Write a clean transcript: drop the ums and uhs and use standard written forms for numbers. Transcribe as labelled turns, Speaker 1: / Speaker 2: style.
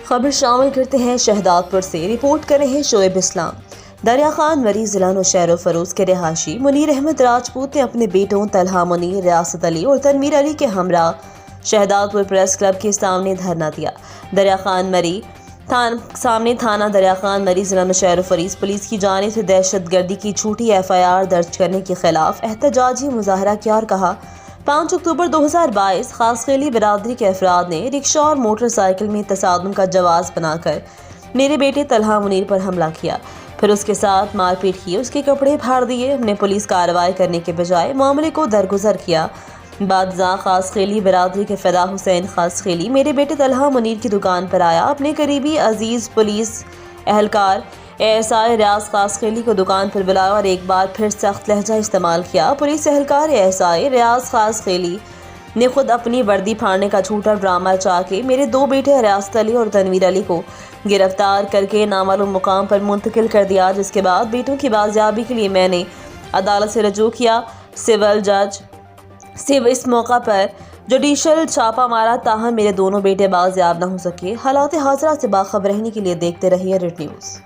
Speaker 1: خبر شامل کرتے ہیں شہداد پور سے۔ رپورٹ کر رہے ہیں شعیب اسلام۔ دریا خان مری ضلع نوشہر و فروز کے رہائشی منیر احمد راجپوت نے اپنے بیٹوں طلحہ منیر، ریاست علی اور تنویر علی کے ہمراہ شہداد پور پریس کلب کے سامنے دھرنا دیا۔ دریا خان مری سامنے تھانہ دریا خان مری ضلع نوشہر و فروز پولیس کی جانب سے دہشت گردی کی جھوٹی FIR درج کرنے کے خلاف احتجاجی مظاہرہ کیا اور کہا 5 اکتوبر 2022 خاصخیلی برادری کے افراد نے رکشہ اور موٹر سائیکل میں تصادم کا جواز بنا کر میرے بیٹے طلحہ منیر پر حملہ کیا، پھر اس کے ساتھ مار پیٹ کی، اس کے کپڑے پھاڑ دیے۔ ہم نے پولیس کارروائی کرنے کے بجائے معاملے کو درگزر کیا۔ بعد خاصخیلی برادری کے فدا حسین خاصخیلی میرے بیٹے طلحہ منیر کی دکان پر آیا، اپنے قریبی عزیز پولیس اہلکار ASI ریاض خاصخیلی کو دکان پر بلایا اور ایک بار پھر سخت لہجہ استعمال کیا۔ پولیس اہلکار ASI ریاض خاصخیلی نے خود اپنی وردی پھاڑنے کا جھوٹا ڈرامہ چلا کے میرے 2 بیٹے ریاست علی اور تنویر علی کو گرفتار کر کے نامعلوم مقام پر منتقل کر دیا، جس کے بعد بیٹوں کی بازیابی کے لیے میں نے عدالت سے رجوع کیا۔ سول جج اس موقع پر جوڈیشل چھاپہ مارا، تاہم میرے دونوں بیٹے بازیاب نہ ہو سکے۔ حالات حاضرہ سے باخبر رہنے کے لیے دیکھتے رہیے ریڈ نیوز۔